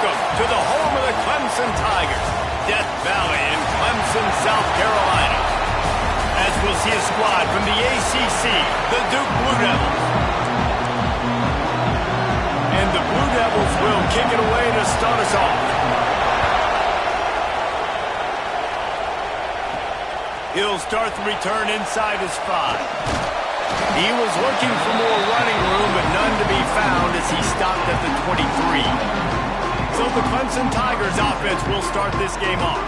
Welcome to the home of the Clemson Tigers, Death Valley in Clemson, South Carolina. As we'll see a squad from the ACC, the Duke Blue Devils. And the Blue Devils will kick it away to start us off. He'll start the return inside his 5. He was looking for more running room, but none to be found as he stopped at the 23. So the Clemson Tigers offense will start this game off.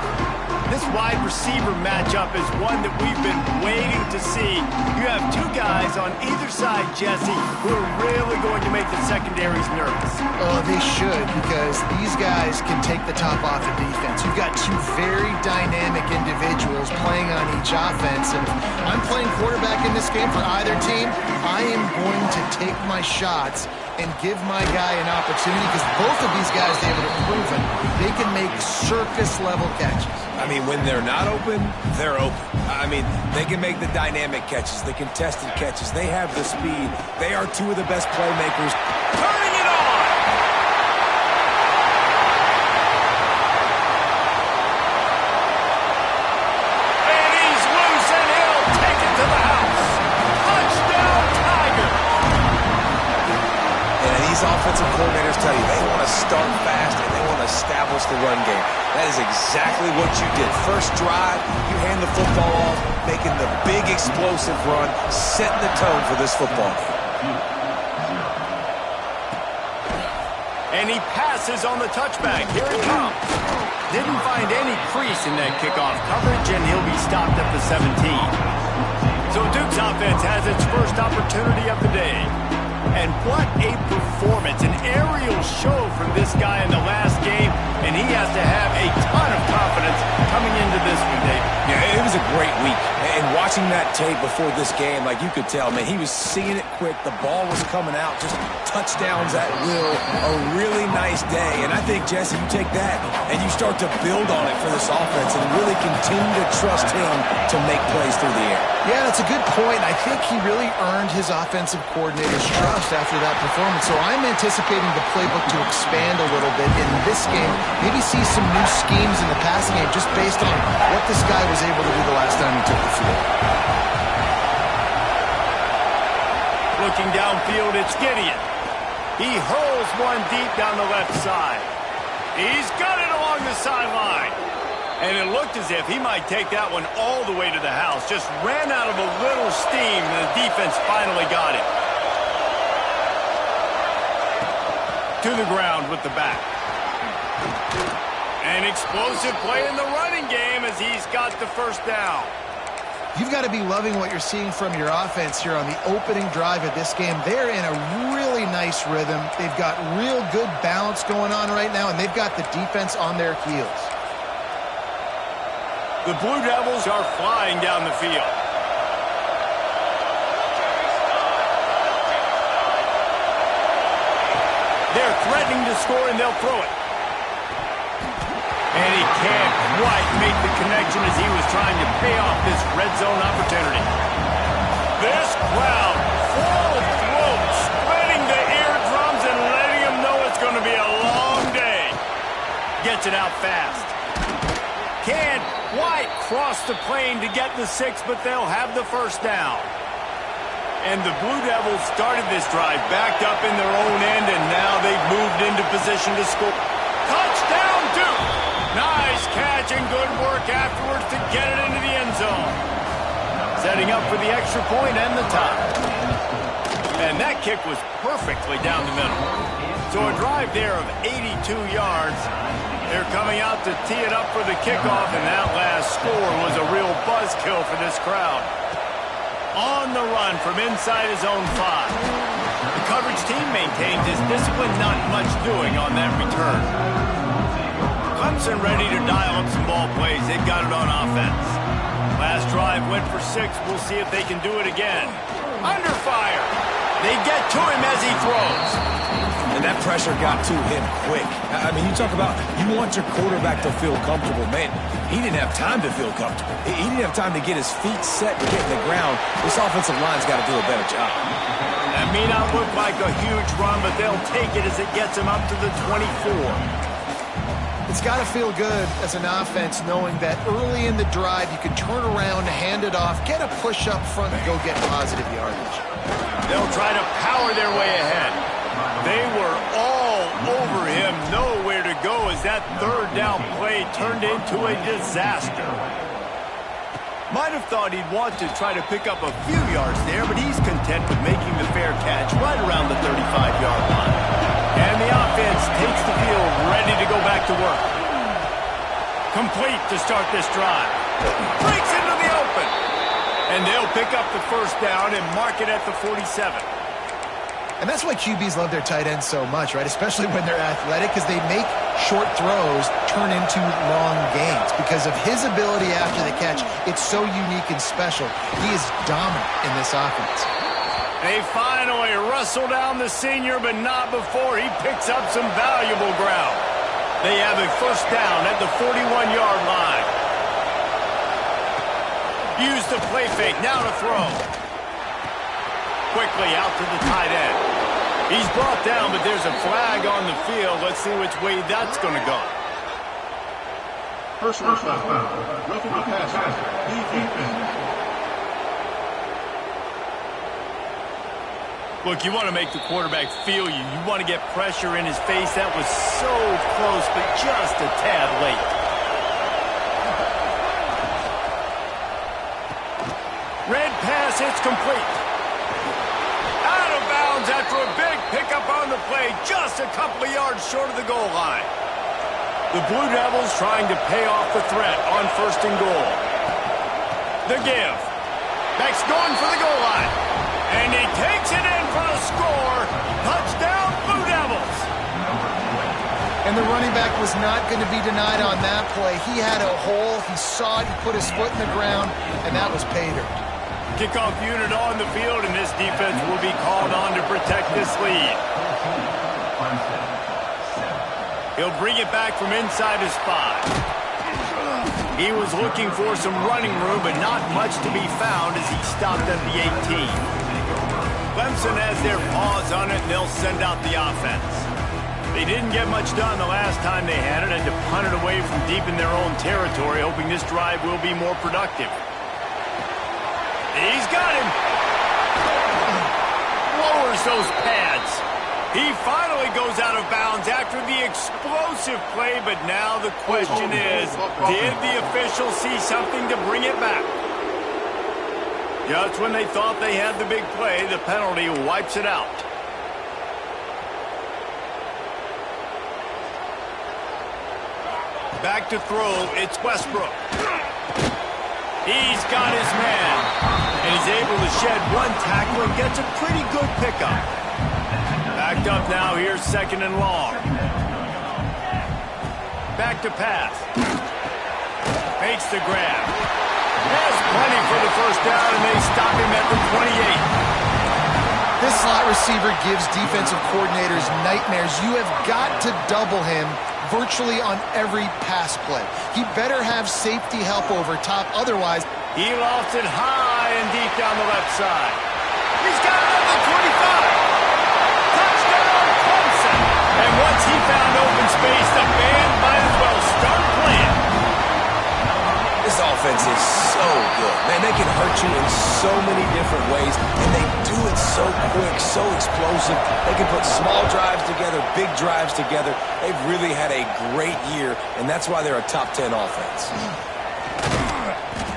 This wide receiver matchup is one that we've been waiting to see. You have two guys on either side, Jesse, who are really going to make the secondaries nervous. Oh, they should, because these guys can take the top off the defense. You've got two very dynamic individuals playing on each offense, and if I'm playing quarterback in this game for either team, I am going to take my shots and give my guy an opportunity, because both of these guys, David, have proven they can make circus-level catches. I mean, when they're not open, they're open. I mean, they can make the dynamic catches, the contested catches. They have the speed. They are two of the best playmakers. Turning it on! And he's loose, and he'll take it to the house. Touchdown, Tiger! And these offensive coordinators tell you they want to start fast and they want to establish the run game. That is exactly what you did. First drive, you hand the football off, making the big explosive run, setting the tone for this football game. And he passes on the touchback. Here it comes. Didn't find any crease in that kickoff coverage, and he'll be stopped at the 17. So Duke's offense has its first opportunity of the day. And what a performance, an aerial show from this guy in the last game, and he has to have a ton of confidence coming into this one, Dave. Yeah, it was a great week. And watching that tape before this game, like you could tell, man, he was seeing it quick. The ball was coming out, just touchdowns at will. A really nice day. And I think, Jesse, you take that and you start to build on it for this offense and really continue to trust him to make plays through the air. Yeah, that's a good point. I think he really earned his offensive coordinator's trust after that performance. So I'm anticipating the playbook to expand a little bit in this game. Maybe see some new schemes in the passing game just based on what this guy was able to do the last time he took the field. Looking downfield, it's Gideon. He hurls one deep down the left side. He's got it along the sideline. And it looked as if he might take that one all the way to the house. Just ran out of a little steam, and the defense finally got it. To the ground with the back. An explosive play in the running game as he's got the first down. You've got to be loving what you're seeing from your offense here on the opening drive of this game. They're in a really nice rhythm. They've got real good balance going on right now, and they've got the defense on their heels. The Blue Devils are flying down the field. They're threatening to score, and they'll throw it. And he can't quite make the connection as he was trying to pay off this red zone opportunity. This crowd, full throat, spreading the eardrums and letting them know it's going to be a long day. Gets it out fast. Can't quite cross the plane to get the 6, but they'll have the first down. And the Blue Devils started this drive backed up in their own end, and now they've moved into position to score. Touchdown, Duke! Nice catch and good work afterwards to get it into the end zone. Setting up for the extra point and the tie. And that kick was perfectly down the middle. So a drive there of 82 yards. They're coming out to tee it up for the kickoff, and that last score was a real buzzkill for this crowd. On the run from inside his own 5. The coverage team maintains his discipline, not much doing on that return. Clemson ready to dial up some ball plays. They've got it on offense. Last drive went for 6. We'll see if they can do it again. Under fire. They get to him as he throws. And that pressure got to him quick. I mean, you talk about you want your quarterback to feel comfortable. Man, he didn't have time to feel comfortable. He didn't have time to get his feet set to get in the ground. This offensive line's got to do a better job. That may not look like a huge run, but they'll take it as it gets him up to the 24. It's got to feel good as an offense knowing that early in the drive you can turn around, hand it off, get a push up front, and go get positive yardage. They'll try to power their way ahead. They were all over him, nowhere to go as that third down play turned into a disaster. Might have thought he'd want to try to pick up a few yards there, but he's content with making the fair catch right around the 35-yard line. And the offense takes the field, ready to go back to work. Complete to start this drive. Breaks into the open. And they'll pick up the first down and mark it at the 47. And that's why QBs love their tight ends so much, right? Especially when they're athletic, because they make short throws turn into long gains. Because of his ability after the catch, it's so unique and special. He is dominant in this offense. They finally wrestle down the senior, but not before he picks up some valuable ground. They have a first down at the 41-yard line. Use the play fake, now to throw. Quickly out to the tight end. He's brought down, but there's a flag on the field. Let's see which way that's going to go. Personal foul. Roughing the passer. Defense. Look, you want to make the quarterback feel you. You want to get pressure in his face. That was so close, but just a tad late. Red pass, it's complete. Out of bounds after a big pickup on the play, just a couple of yards short of the goal line. The Blue Devils trying to pay off the threat on first and goal. The give. Beck's going for the goal line. And he takes it in for the score. Touchdown, Blue Devils. And the running back was not going to be denied on that play. He had a hole. He saw it. He put his foot in the ground, and that was pay dirt. Kickoff unit on the field, and this defense will be called on to protect this lead. He'll bring it back from inside his 5. He was looking for some running room, but not much to be found as he stopped at the 18. Clemson has their paws on it, and they'll send out the offense. They didn't get much done the last time they had it, and to punt it away from deep in their own territory, hoping this drive will be more productive. He's got him. Lowers those pads. He finally goes out of bounds after the explosive play, but now the question is, did the official see something to bring it back? Just when they thought they had the big play, the penalty wipes it out. Back to throw, it's Westbrook. He's got his man, and he's able to shed one tackle and gets a pretty good pickup. Backed up now, here's second and long. Back to pass. Makes the grab. Has plenty for the first down, and they stop him at the 28. This slot receiver gives defensive coordinators nightmares. You have got to double him virtually on every pass play. He better have safety help over top, otherwise... He lofts it high and deep down the left side. He's got it at the 25. Touchdown, Clemson. And once he found open space, the band might as well start playing. This offense is so good. Man, they can hurt you in so many different ways, and they do it so quick, so explosive. They can put small drives together, big drives together. They've really had a great year, and that's why they're a top 10 offense.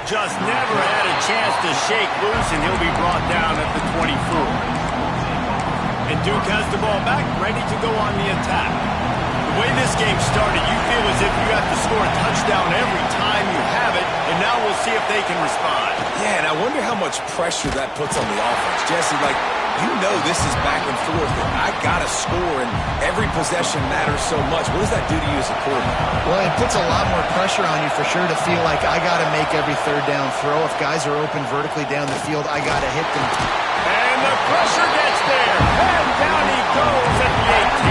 Just never had a chance to shake loose, and he'll be brought down at the 24. And Duke has the ball back, ready to go on the attack. The way this game started, you feel as if you have to score a touchdown every time you have it, and now we'll see if they can respond. Yeah, and I wonder how much pressure that puts on the offense. Jesse, like, you know this is back and forth, and I got to score, and every possession matters so much. What does that do to you as a quarterback? Well, it puts a lot more pressure on you for sure to feel like I got to make every third down throw. If guys are open vertically down the field, I got to hit them. And the pressure gets there. And down he goes at the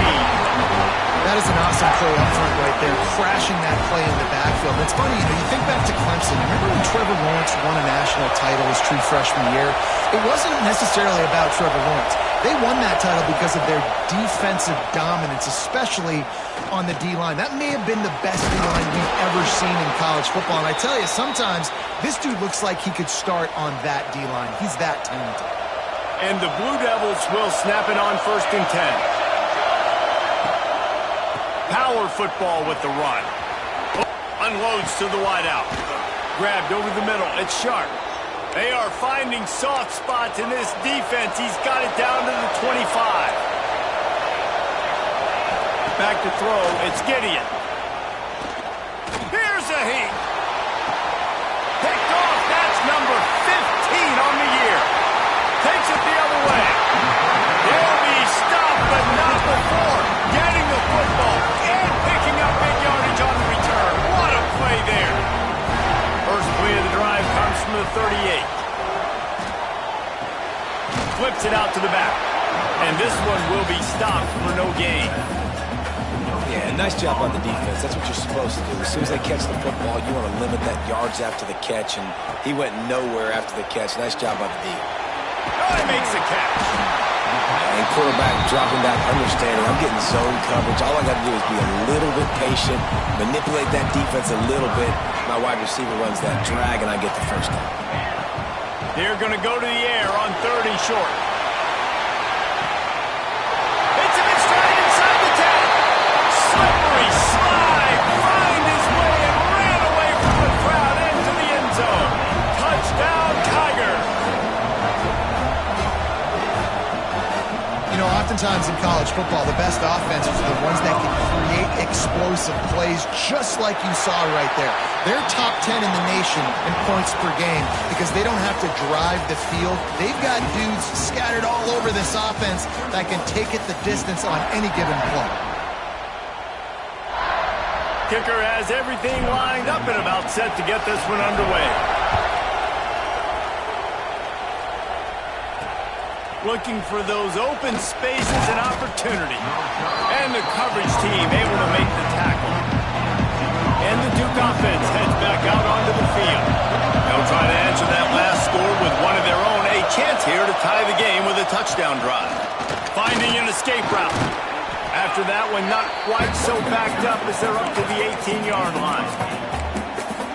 18. That is an awesome play up front right there, crashing that play in the backfield. And it's funny, you think back to Clemson. Remember when Trevor Lawrence won a national title his true freshman year? It wasn't necessarily about Trevor Lawrence. They won that title because of their defensive dominance, especially on the D-line. That may have been the best D-line we've ever seen in college football. And I tell you, sometimes this dude looks like he could start on that D-line. He's that talented. And the Blue Devils will snap it on 1st and 10. Power football with the run. Unloads to the wideout. Grabbed over the middle. It's Sharp. They are finding soft spots in this defense. He's got it down to the 25. Back to throw. It's Gideon. Here's a heat. Picked off. That's number 15 on the year. Takes it the other way. They'll be stopped, but not before getting the football and picking up big yardage on the return. What a play there. First play of the drive comes from the 38. Flips it out to the back. And this one will be stopped for no gain. Yeah, nice job on the defense. That's what you're supposed to do. As soon as they catch the football, you want to limit that yards after the catch, and he went nowhere after the catch. Nice job by the D. Oh, he makes the catch. And quarterback dropping back, understanding I'm getting zone coverage. All I got to do is be a little bit patient, manipulate that defense a little bit. My wide receiver runs that drag, and I get the first down. They're going to go to the air on 3rd and short. Hits him in stride inside the 10. Slippery slide, find his way and ran away from the crowd into the end zone. Touchdown, Tigers. Oftentimes in college football, the best offenses are the ones that can create explosive plays just like you saw right there. They're top 10 in the nation in points per game because they don't have to drive the field. They've got dudes scattered all over this offense that can take it the distance on any given play. Kicker has everything lined up and about set to get this one underway. Looking for those open spaces and opportunity. And the coverage team able to make the tackle. And the Duke offense heads back out onto the field. They'll try to answer that last score with one of their own. A chance here to tie the game with a touchdown drive. Finding an escape route. After that one, not quite so backed up as they're up to the 18-yard line.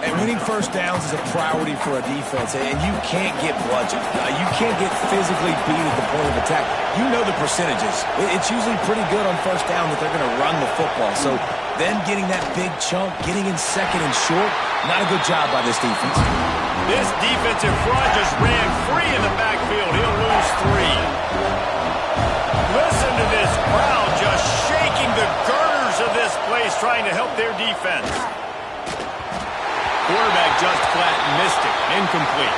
And winning first downs is a priority for a defense, and you can't get bludgeoned. You can't get physically beat at the point of attack. You know the percentages. It's usually pretty good on first down that they're going to run the football. So then getting that big chunk, getting in 2nd and short, not a good job by this defense. This defensive front just ran free in the backfield. He'll lose 3. Listen to this crowd just shaking the girders of this place, trying to help their defense. Quarterback just flat missed it. Incomplete.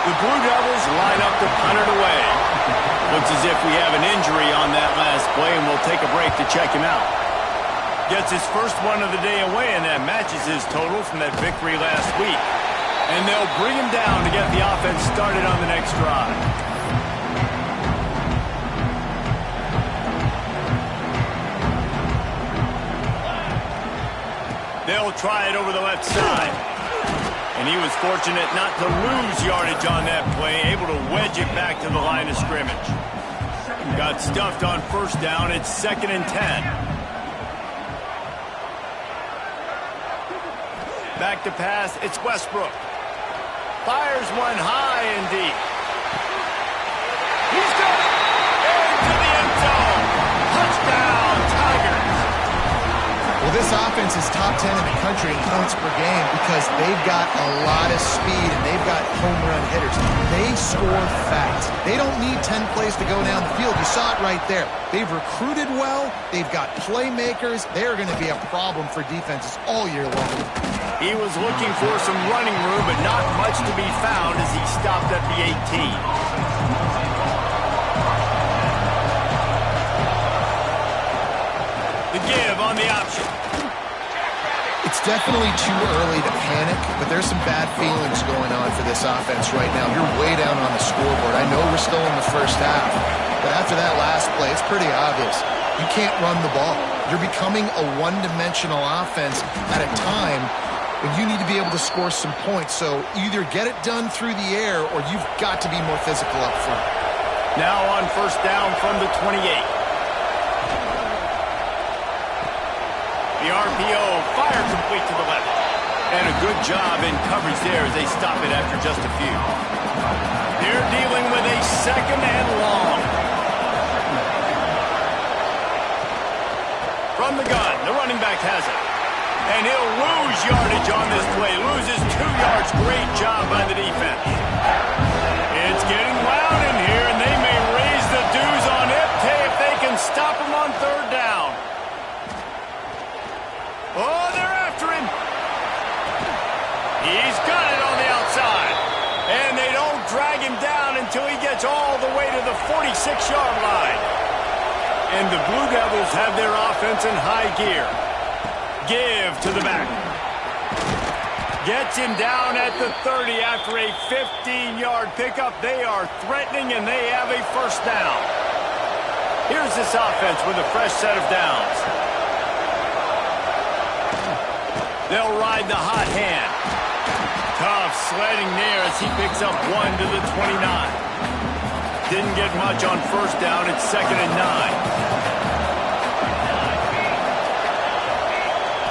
The Blue Devils line up to punt it away. Looks as if we have an injury on that last play, and we'll take a break to check him out. Gets his first one of the day away, and that matches his total from that victory last week. And they'll bring him down to get the offense started on the next drive. They'll try it over the left side. And he was fortunate not to lose yardage on that play, able to wedge it back to the line of scrimmage. Got stuffed on first down. It's 2nd and 10. Back to pass. It's Westbrook. Fires one high and deep. He's got it. Into the end zone. Touchdown, Tigers. Well, this offense is top 10 in the country in points per game because they've got a lot of speed and they've got home run hitters. They score fast. They don't need 10 plays to go down the field. You saw it right there. They've recruited well. They've got playmakers. They're going to be a problem for defenses all year long. He was looking for some running room, but not much to be found as he stopped at the 18. The give on the option. It's definitely too early to panic, but there's some bad feelings going on for this offense right now. You're way down on the scoreboard. I know we're still in the first half, but after that last play, it's pretty obvious. You can't run the ball. You're becoming a one-dimensional offense at a time when you need to be able to score some points. So either get it done through the air or you've got to be more physical up front. Now on first down from the 28. The RPO fire complete to the left. And a good job in coverage there as they stop it after just a few. They're dealing with a second and long. From the gun, the running back has it. And he'll lose yardage on this play. Loses 2 yards. Great job by the defense. It's getting loud in here, and they may raise the dues on Ipte if they can stop him on third down. Oh, they're after him. He's got it on the outside. And they don't drag him down until he gets all the way to the 46-yard line. And the Blue Devils have their offense in high gear. Give to the back. Gets him down at the 30 after a 15-yard pickup. They are threatening, and they have a first down. Here's this offense with a fresh set of downs. They'll ride the hot hand. Tough sledding there as he picks up 1 to the 29. Didn't get much on first down. It's 2nd and 9.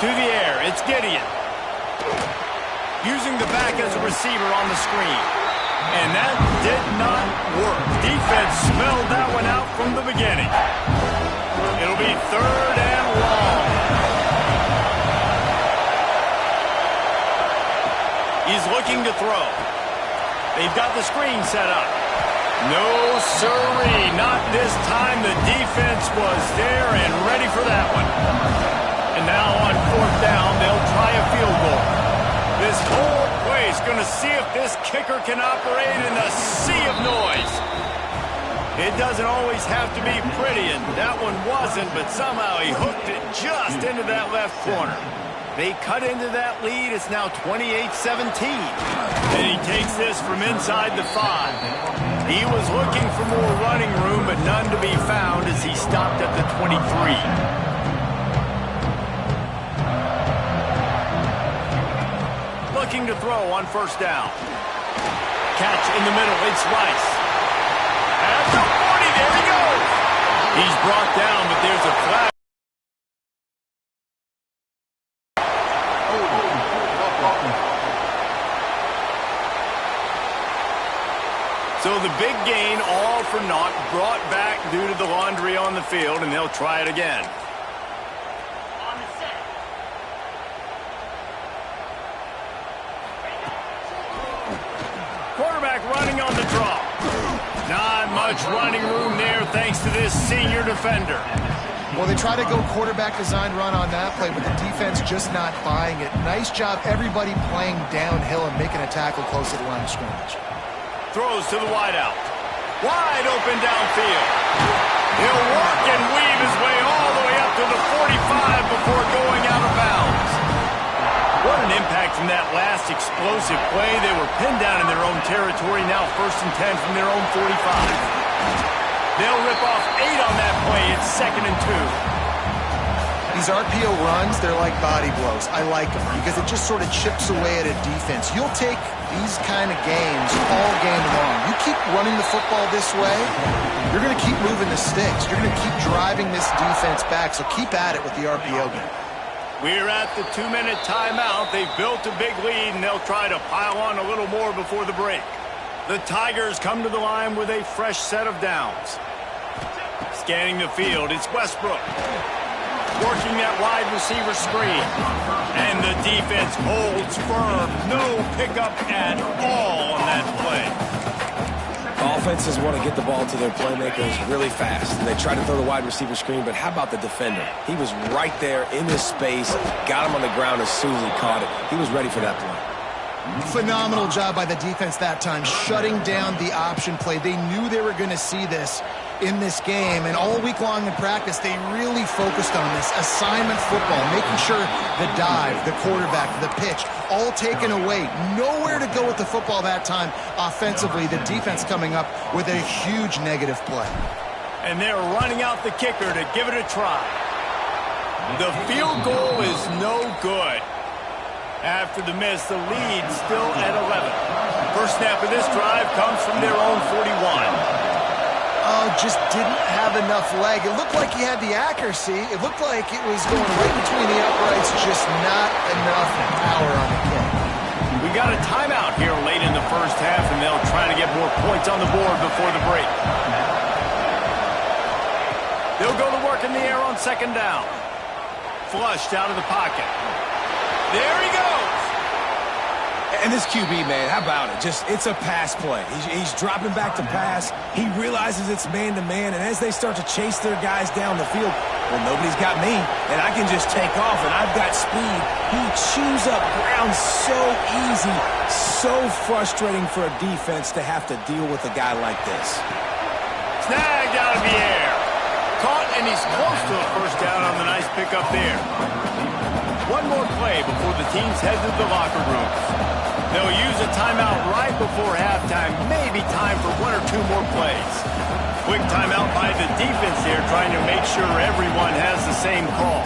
To the air, it's Gideon. Using the back as a receiver on the screen. And that did not work. Defense smelled that one out from the beginning. It'll be 3rd and long. He's looking to throw. They've got the screen set up. No, sirree, not this time. The defense was there and ready for that one. And now on 4th down, they'll try a field goal. This whole play is going to see if this kicker can operate in a sea of noise. It doesn't always have to be pretty, and that one wasn't, but somehow he hooked it just into that left corner. They cut into that lead. It's now 28-17. And he takes this from inside the 5. He was looking for more running room, but none to be found as he stopped at the 23. Looking to throw on first down. Catch in the middle. It's Rice. At the 40, there he goes. He's brought down, but there's a flag. So the big gain, all for naught, brought back due to the laundry on the field, and they'll try it again. On the set. Quarterback running on the draw. Not much running room there thanks to this senior defender. Well, they try to go quarterback design run on that play, but the defense just not buying it. Nice job, everybody playing downhill and making a tackle close to the line of scrimmage. Throws to the wideout. Wide open downfield. He'll work and weave his way all the way up to the 45 before going out of bounds. What an impact from that last explosive play. They were pinned down in their own territory. Now 1st and 10 from their own 45. They'll rip off 8 on that play. It's 2nd and 2. These RPO runs, they're like body blows. I like them because it just sort of chips away at a defense. You'll take these kind of games all game long. You keep running the football this way, you're going to keep moving the sticks. You're going to keep driving this defense back, so keep at it with the RPO game. We're at the 2-minute timeout. They've built a big lead, and they'll try to pile on a little more before the break. The Tigers come to the line with a fresh set of downs. Scanning the field, it's Westbrook. Working that wide receiver screen. And the defense holds firm. No pickup at all on that play. Offenses want to get the ball to their playmakers really fast. And they try to throw the wide receiver screen, but how about the defender? He was right there in this space, got him on the ground as soon as he caught it. He was ready for that play. Phenomenal job by the defense that time, shutting down the option play. They knew they were going to see this in this game, and all week long in practice, they really focused on this assignment football, making sure the dive, the quarterback, the pitch, all taken away. Nowhere to go with the football that time offensively. The defense coming up with a huge negative play. And they're running out the kicker to give it a try. The field goal is no good. After the miss, the lead still at 11. First snap of this drive comes from their own 41. Oh, just didn't have enough leg. It looked like he had the accuracy. It looked like it was going right between the uprights, just not enough power on the kick. We got a timeout here late in the first half, and they'll try to get more points on the board before the break. They'll go to work in the air on second down. Flushed out of the pocket. There he goes. And this QB, man, how about it? It's a pass play. He's dropping back to pass. He realizes it's man-to-man, and as they start to chase their guys down the field, well, nobody's got me, and I can just take off, and I've got speed. He chews up ground so easy, so frustrating for a defense to have to deal with a guy like this. Snagged out of the air. Caught, and he's close to a first down on the nice pickup there. One more play before the teams head to the locker rooms. They'll use a timeout right before halftime, maybe time for one or two more plays. Quick timeout by the defense here, trying to make sure everyone has the same call.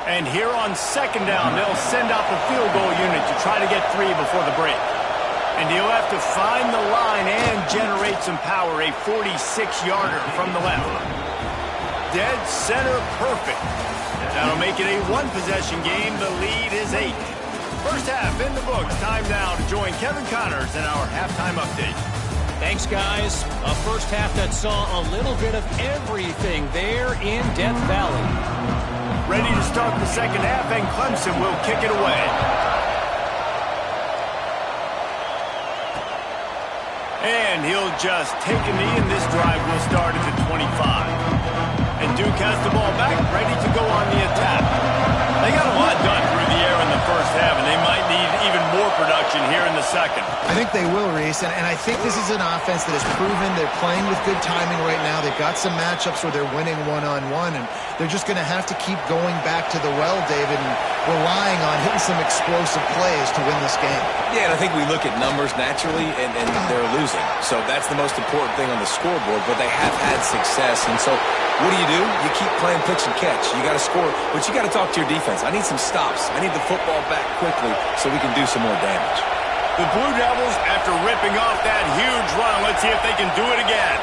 And here on second down, they'll send out the field goal unit to try to get 3 before the break. And he'll have to find the line and generate some power, a 46-yarder from the left. Dead center perfect. That'll make it a one-possession game. The lead is 8. First half in the books. Time now to join Kevin Connors in our halftime update. Thanks, guys. A first half that saw a little bit of everything there in Death Valley. Ready to start the second half, and Clemson will kick it away. And he'll just take a knee, and this drive will start at the 25. And Duke has the ball back, ready to go on the attack. They got a lot done through the air in the first half, and they might need even more production here in the second. I think they will, Reese, and I think this is an offense that has proven they're playing with good timing right now. They've got some matchups where they're winning one-on-one, and they're just going to have to keep going back to the well, David, and relying on hitting some explosive plays to win this game. Yeah, and I think we look at numbers naturally, and they're losing. So that's the most important thing on the scoreboard, but they have had success. And so what do? You keep playing pitch and catch. You got to score, but you got to talk to your defense. I need some stops. I need the football back quickly so we can do some more damage. The Blue Devils, after ripping off that huge run, let's see if they can do it again.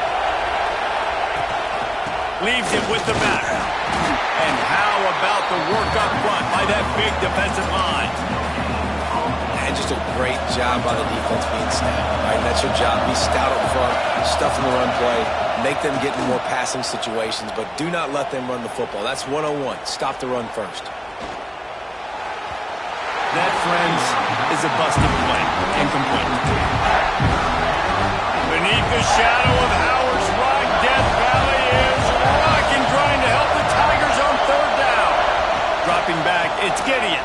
Leaves it with the back. And how about the work up front by that big defensive line? And just a great job by the defense being stout, right? That's your job. Be stout up front, stuff in the run play, make them get in more passing situations, but do not let them run the football. That's 101. Stop the run first. That, friends, is a busted play. Incomplete. Beneath the shadow of Howard's Rock, Death Valley is rocking, trying to help the Tigers on third down. Dropping back, it's Gideon.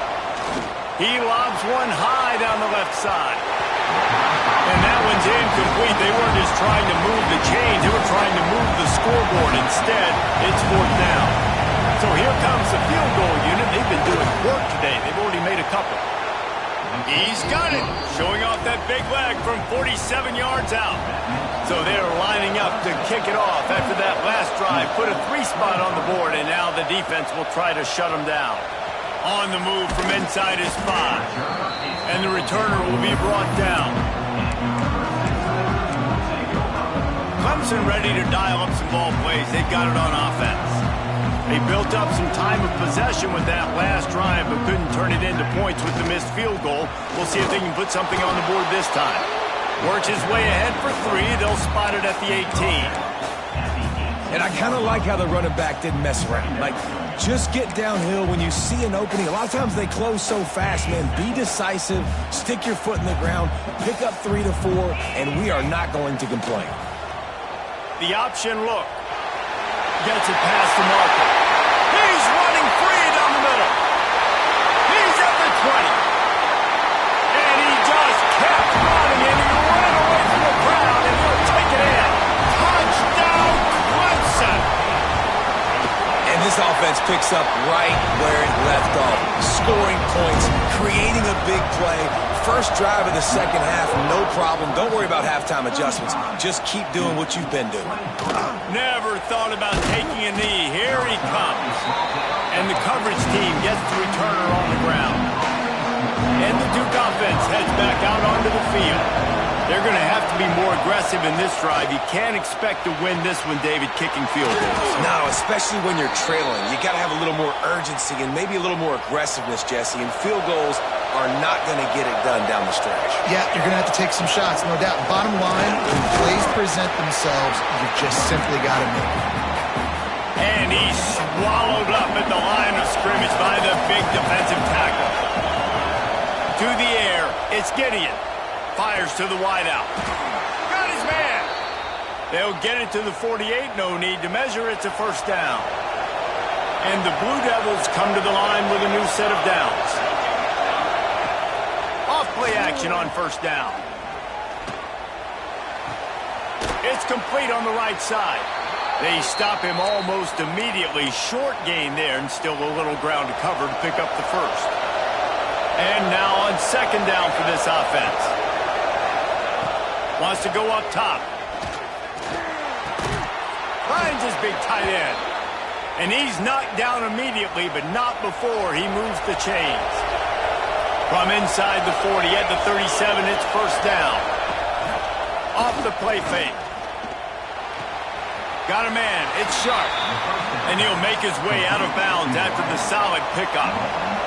He lobs one high down the left side. And that one's incomplete. They weren't just trying to move the chains. They were trying to move the scoreboard. Instead, it's fourth down. So here comes the field goal unit. They've been doing work today. They've already made a couple. He's got it. Showing off that big leg from 47 yards out. So they're lining up to kick it off after that last drive. Put a 3-spot on the board, and now the defense will try to shut them down. On the move from inside his 5. And the returner will be brought down. Clemson ready to dial up some ball plays. They've got it on offense. They built up some time of possession with that last drive, but couldn't turn it into points with the missed field goal. We'll see if they can put something on the board this time. Works his way ahead for 3. They'll spot it at the 18. And I kind of like how the running back didn't mess around. Like, just get downhill when you see an opening. A lot of times they close so fast, man. Be decisive, stick your foot in the ground, pick up 3 to 4, and we are not going to complain. The option look. Gets it past the marker. He's running free down the middle. He's at the 20. And he just kept running, and he ran away from the crowd, and he'll take it in. Touchdown, Clemson. And this This offense picks up right where it left off. Scoring points, creating a big play. First drive of the second half, no problem. Don't worry about halftime adjustments. Just keep doing what you've been doing. Never thought about taking a knee. Here he comes. And the coverage team gets the returner on the ground. And the Duke offense heads back out onto the field. They're going to have to be more aggressive in this drive. You can't expect to win this one, David, kicking field goals. No, especially when you're trailing. You got to have a little more urgency and maybe a little more aggressiveness, Jesse. And field goals are not going to get it done down the stretch. Yeah, you're going to have to take some shots, no doubt. Bottom line, when plays present themselves, you've just simply got to make them. And he's swallowed up at the line of scrimmage by the big defensive tackle. To the air, it's Gideon. Fires to the wideout. Got his man. They'll get it to the 48. No need to measure. It's a first down. And the Blue Devils come to the line with a new set of downs. Off play action on first down. It's complete on the right side. They stop him almost immediately. Short gain there and still a little ground to cover to pick up the first. And now on second down for this offense. Wants to go up top. Finds his big tight end. And he's knocked down immediately, but not before he moves the chains. From inside the 40 at the 37, it's first down. Off the play fake. Got a man. It's Sharp. And he'll make his way out of bounds after the solid pickup.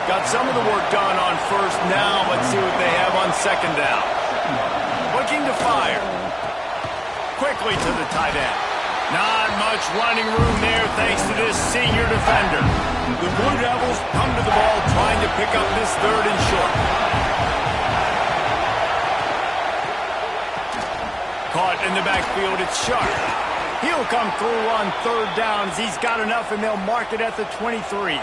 Got some of the work done on first. Now let's see what they have on second down. Looking to fire. Quickly to the tight end. Not much running room there thanks to this senior defender. The Blue Devils come to the ball trying to pick up this third and short. Caught in the backfield, it's Sharp. He'll come through on third down as he's got enough, and they'll mark it at the 23.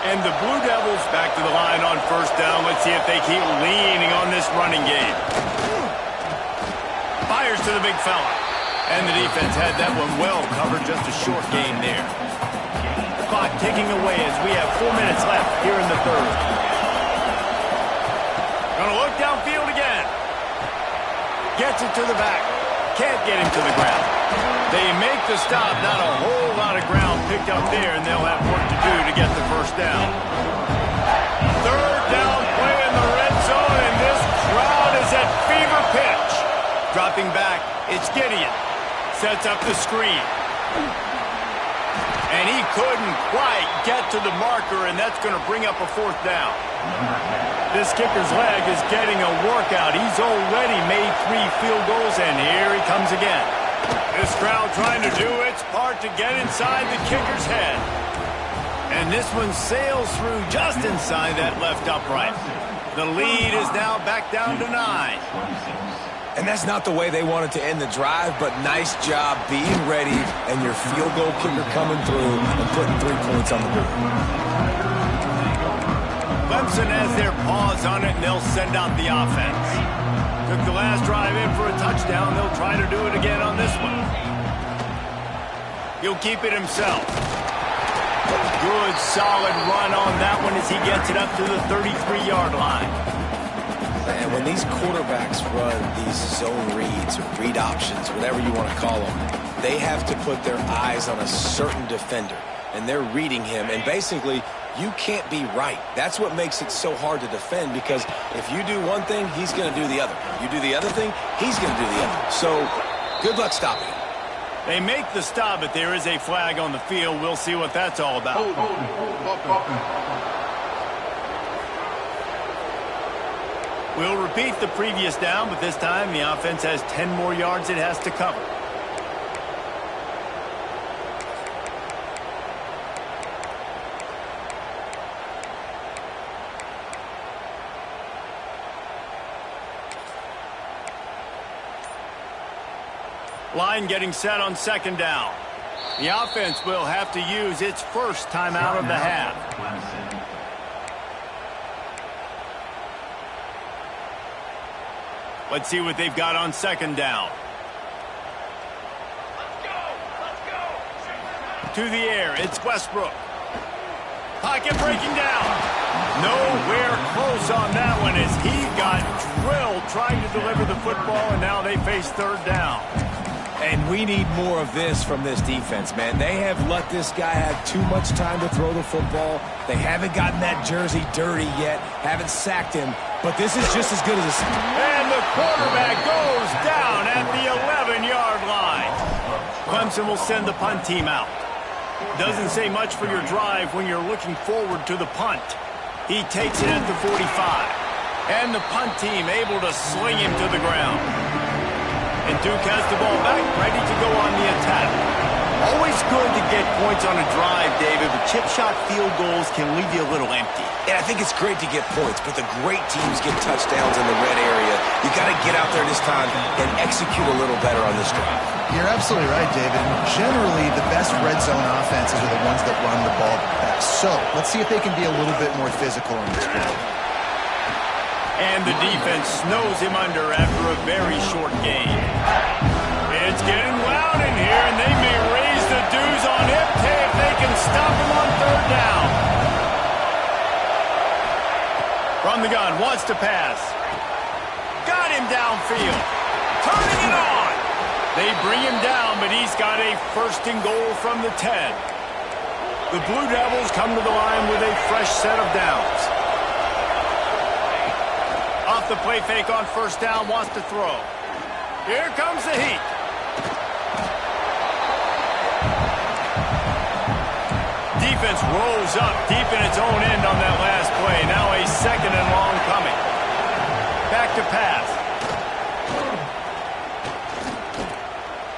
And the Blue Devils back to the line on first down. Let's see if they keep leaning on this running game. Fires to the big fella. And the defense had that one well covered, just a short gain there. The clock ticking away as we have 4 minutes left here in the third. Gonna look downfield again. Gets it to the back. Can't get him to the ground. They make the stop. Not a whole lot of ground picked up there, and they'll have work to do to get the first down. Third down play in the red zone, and this crowd is at fever pitch. Dropping back, it's Gideon. Sets up the screen. And he couldn't quite get to the marker, and that's going to bring up a fourth down. This kicker's leg is getting a workout. He's already made 3 field goals, and here he comes again. This crowd trying to do its part to get inside the kicker's head. And this one sails through just inside that left upright. The lead is now back down to 9. And that's not the way they wanted to end the drive, but nice job being ready and your field goal kicker coming through and putting 3 points on the board. Clemson has their paws on it, and they'll send out the offense. Took the last drive in for a touchdown. They'll try to do it again on this one. He'll keep it himself. Good, solid run on that one as he gets it up to the 33-yard line. And when these quarterbacks run these zone reads or read options, whatever you want to call them, they have to put their eyes on a certain defender. And they're reading him. And basically, you can't be right. That's what makes it so hard to defend, because if you do one thing, he's going to do the other. You do the other thing, he's going to do the other. So good luck stopping him. They make the stop, but there is a flag on the field. We'll see what that's all about. We'll repeat the previous down, but this time the offense has 10 more yards it has to cover. Line getting set on second down. The offense will have to use its first timeout of the half. Let's see what they've got on second down. to the air. It's Westbrook. Pocket breaking down. Nowhere close on that one as he got drilled trying to deliver the football, and now they face third down. And we need more of this from this defense, man. They have let this guy have too much time to throw the football. They haven't gotten that jersey dirty yet, haven't sacked him, but this is just as good as a... And the quarterback goes down at the 11-yard line. Clemson will send the punt team out. Doesn't say much for your drive when you're looking forward to the punt. He takes it at the 45. And the punt team able to sling him to the ground. And Duke has the ball back, ready to go on the attack. Always good to get points on a drive, David, but chip shot field goals can leave you a little empty. And I think it's great to get points, but the great teams get touchdowns in the red area. You got to get out there this time and execute a little better on this drive. You're absolutely right, David. Generally, the best red zone offenses are the ones that run the ball the best. So let's see if they can be a little bit more physical in this game. And the defense snows him under after a very short game. It's getting loud in here, and they may raise the dues on hip if they can stop him on third down. From the gun, wants to pass. Got him downfield. Turning it on. They bring him down, but he's got a first and goal from the 10. The Blue Devils come to the line with a fresh set of downs. Off the play fake on first down, wants to throw. Here comes the heat. Defense rolls up deep in its own end on that last play. Now a second and long coming. Back to pass.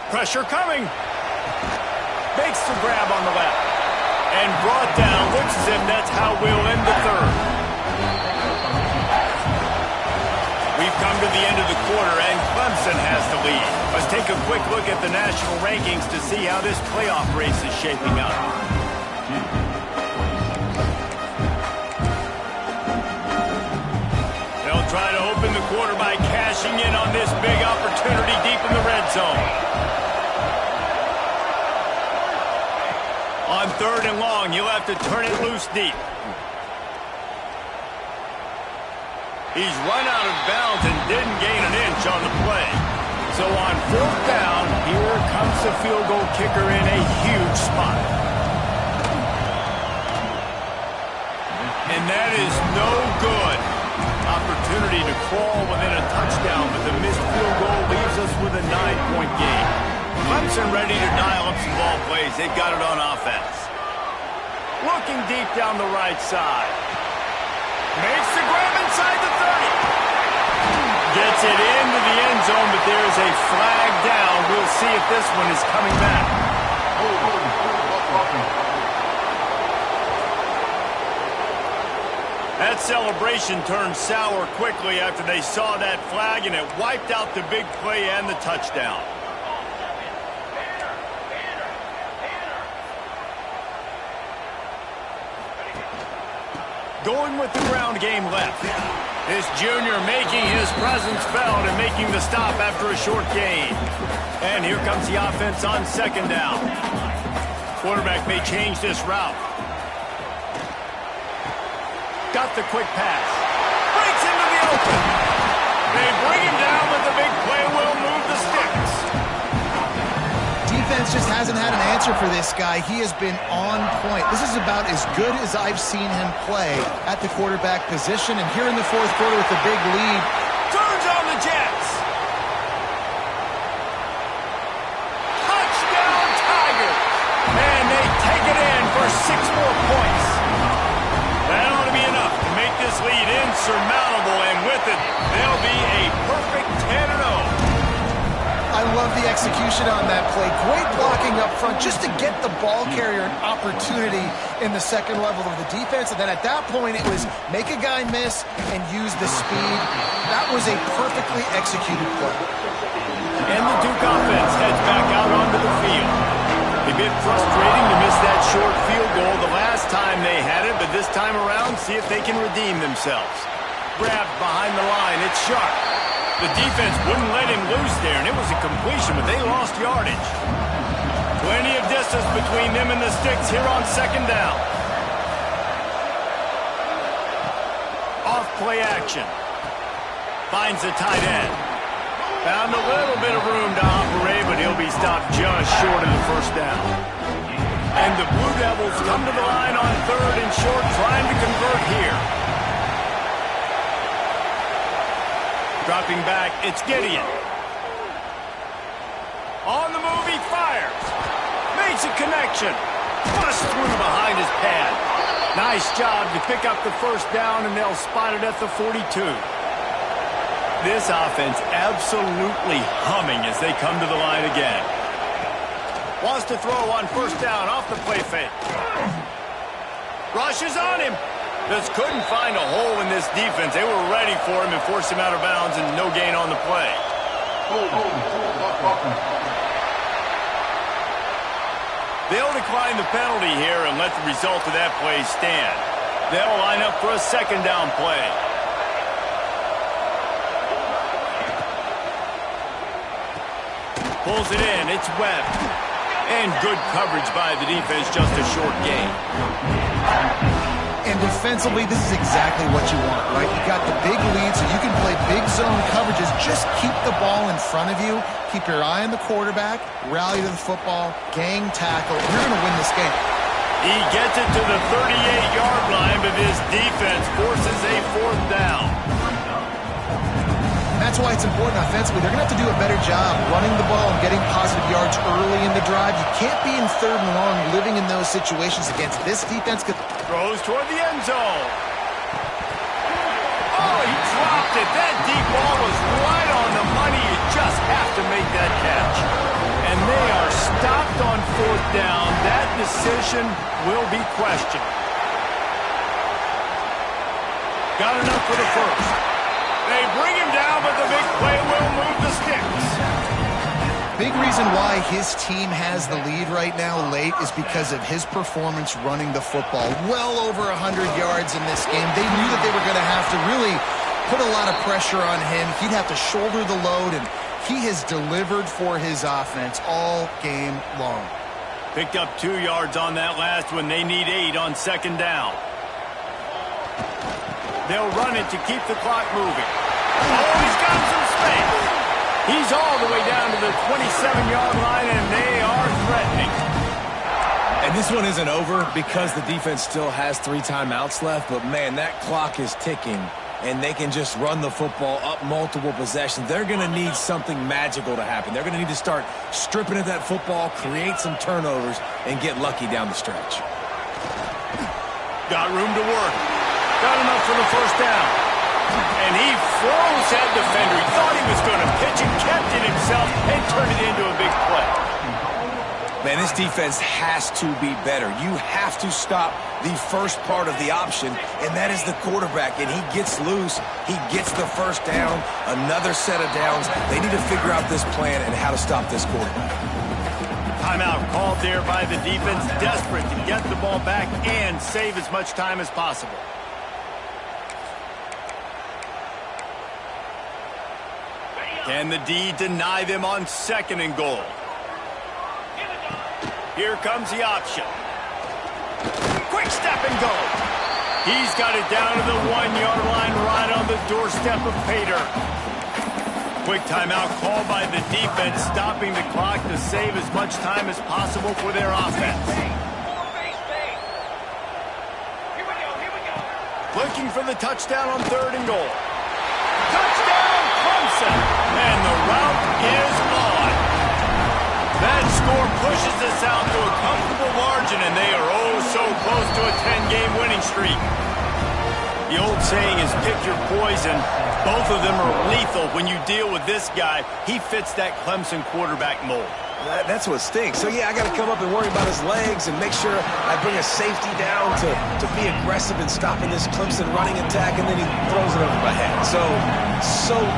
Pressure coming. Makes the grab on the left. And brought down. Looks as if that's how we'll end the third. We've come to the end of the quarter, and Clemson has the lead. Let's take a quick look at the national rankings to see how this playoff race is shaping up. They'll try to open the quarter by cashing in on this big opportunity deep in the red zone. On third and long, you'll have to turn it loose deep. He's run out of bounds and didn't gain an inch on the play. So on fourth down, here comes the field goal kicker in a huge spot. And that is no good. Opportunity to crawl within a touchdown, but the missed field goal leaves us with a 9-point game. Clemson ready to dial up some ball plays. They've got it on offense. Looking deep down the right side. Makes the grab inside the 30. Gets it into the end zone, but there is a flag down. We'll see if this one is coming back. That celebration turned sour quickly after they saw that flag, and it wiped out the big play and the touchdown. Going with the ground game left. This junior making his presence felt and making the stop after a short gain. And here comes the offense on second down. Quarterback may change this route. Got the quick pass. Breaks into the open. They bring him down, but the big play will move the sticks. Defense just hasn't had an answer for this guy. He has been on point. This is about as good as I've seen him play at the quarterback position. And here in the fourth quarter with the big lead. Turns on the Jets. Touchdown Tigers. And they take it in for 6 more points. That ought to be enough to make this lead insurmountable. And with it, they'll be a perfect 10-0. I love the execution on that play. Great blocking up front just to get the ball carrier an opportunity in the second level of the defense. And then at that point, it was make a guy miss and use the speed. That was a perfectly executed play. And the Duke offense heads back out onto the field. A bit frustrating to miss that short field goal the last time they had it, but this time around, see if they can redeem themselves. Grabbed behind the line. It's Sharp. The defense wouldn't let him loose there, and it was a completion, but they lost yardage. Plenty of distance between them and the sticks here on second down. Off play action. Finds the tight end. Found a little bit of room to operate, but he'll be stopped just short of the first down. And the Blue Devils come to the line on third and short, trying to convert here. Dropping back, it's Gideon. On the move, he fires. Makes a connection. Busts through behind his pad. Nice job to pick up the first down, and they'll spot it at the 42. This offense absolutely humming as they come to the line again. Wants to throw on first down off the play fake. Rushes on him. Just couldn't find a hole in this defense. They were ready for him and forced him out of bounds, and no gain on the play. They'll decline the penalty here and let the result of that play stand. They'll line up for a second down play. Pulls it in. It's Webb. And good coverage by the defense, just a short gain. And defensively, this is exactly what you want, right? You got the big lead, so you can play big zone coverages. Just keep the ball in front of you. Keep your eye on the quarterback. Rally to the football. Gang tackle. You're going to win this game. He gets it to the 38-yard line, but his defense forces a fourth down. And that's why it's important offensively. They're going to have to do a better job running the ball and getting positive yards early in the drive. You can't be in third and long living in those situations against this defense. Throws toward the end zone. Oh, he dropped it. That deep ball was right on the money. You just have to make that catch. And they are stopped on fourth down. That decision will be questioned. Got enough for the first. They bring him down, but the big play will move the sticks. Big reason why his team has the lead right now late is because of his performance running the football. Well over 100 yards in this game. They knew that they were going to have to really put a lot of pressure on him. He'd have to shoulder the load, and he has delivered for his offense all game long. Picked up 2 yards on that last one. They need 8 on second down. They'll run it to keep the clock moving. Oh, he's got some space. He's all the way down to the 27-yard line, and they are threatening. And this one isn't over because the defense still has 3 timeouts left. But, man, that clock is ticking, and they can just run the football up multiple possessions. They're going to need something magical to happen. They're going to need to start stripping at that football, create some turnovers, and get lucky down the stretch. Got room to work. Got enough for the first down. And he froze that defender. He thought he was going to pitch and kept it himself and turned it into a big play. Man, this defense has to be better. You have to stop the first part of the option, and that is the quarterback. And he gets loose. He gets the first down, another set of downs. They need to figure out this plan and how to stop this quarterback. Timeout called there by the defense, desperate to get the ball back and save as much time as possible. Can the D deny them on second and goal? Here comes the option. Quick step and go. He's got it down to the 1-yard line right on the doorstep of Pater. Quick timeout called by the defense, stopping the clock to save as much time as possible for their offense. Looking for the touchdown on third and goal. Touchdown, Clemson! And the route is on. That score pushes us out to a comfortable margin, and they are oh so close to a 10-game winning streak. The old saying is pick your poison. Both of them are lethal. When you deal with this guy, he fits that Clemson quarterback mold. That's what stinks. So, yeah, I got to come up and worry about his legs and make sure I bring a safety down to be aggressive in stopping this Clemson running attack, and then he throws it over my head. So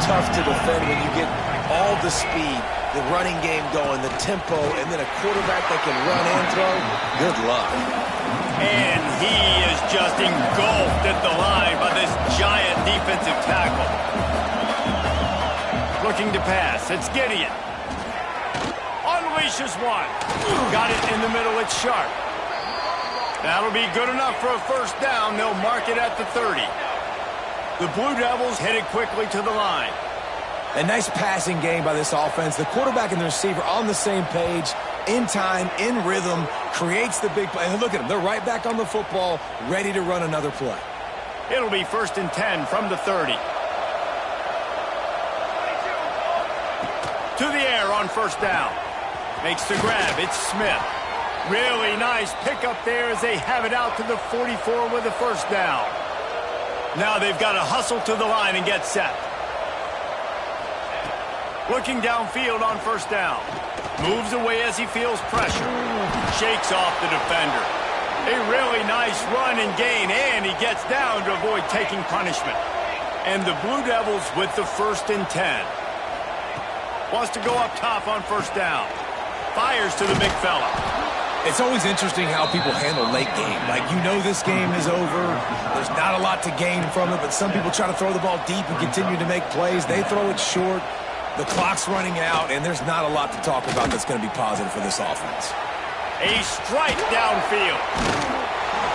tough to defend when you get all the speed, the running game going, the tempo, and then a quarterback that can run and throw. Good luck. And he is just engulfed at the line by this giant defensive tackle. Looking to pass. It's Gideon. unleashes one. Got it in the middle. It's sharp. That'll be good enough for a first down. They'll mark it at the 30. The Blue Devils headed quickly to the line. A nice passing game by this offense. The quarterback and the receiver on the same page, in time, in rhythm, creates the big play. And look at them. They're right back on the football, ready to run another play. It'll be 1st and 10 from the 30. To the air on first down. Makes the grab. It's Smith. Really nice pickup there as they have it out to the 44 with a first down. Now they've got to hustle to the line and get set. Looking downfield on first down. Moves away as he feels pressure. Shakes off the defender. A really nice run and gain, and he gets down to avoid taking punishment. And the Blue Devils with the 1st and 10. Wants to go up top on first down. Fires to the big fella. It's always interesting how people handle late game. Like, you know this game is over. There's not a lot to gain from it, but some people try to throw the ball deep and continue to make plays. They throw it short. The clock's running out, and there's not a lot to talk about that's going to be positive for this offense. A strike downfield.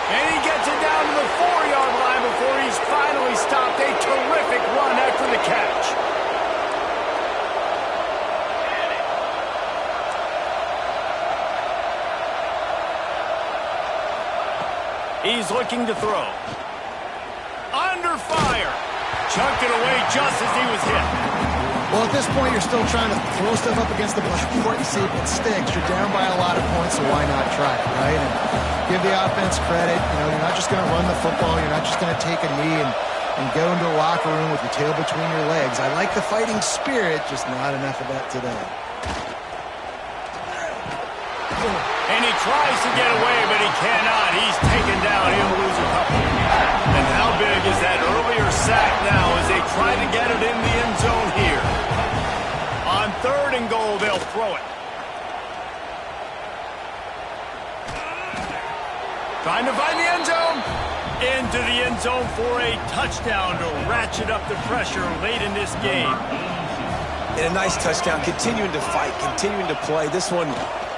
And he gets it down to the 4-yard line before he's finally stopped. A terrific run after the catch. He's looking to throw. Under fire. Chunked it away just as he was hit. Well, at this point, you're still trying to throw stuff up against the blackboard and see if it sticks. You're down by a lot of points, so why not try it, right? And give the offense credit. You know, you're not just going to run the football. You're not just going to take a knee and go into the locker room with your tail between your legs. I like the fighting spirit, just not enough of that today. And he tries to get away, but he cannot. He's taken down. He'll lose a couple. And how big is that earlier sack now as they try to get it in the end zone here? On 3rd and goal, they'll throw it. Trying to find the end zone. Into the end zone for a touchdown to ratchet up the pressure late in this game. And a nice touchdown, continuing to fight, continuing to play. This one,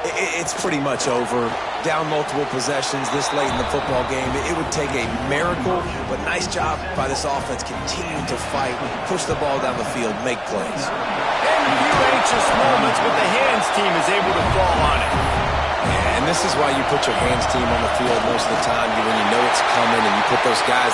it's pretty much over. Down multiple possessions this late in the football game. It would take a miracle, but nice job by this offense continuing to fight, push the ball down the field, make plays. And a few anxious moments, but the hands team is able to fall on it. And this is why you put your hands team on the field most of the time. When you know it's coming and you put those guys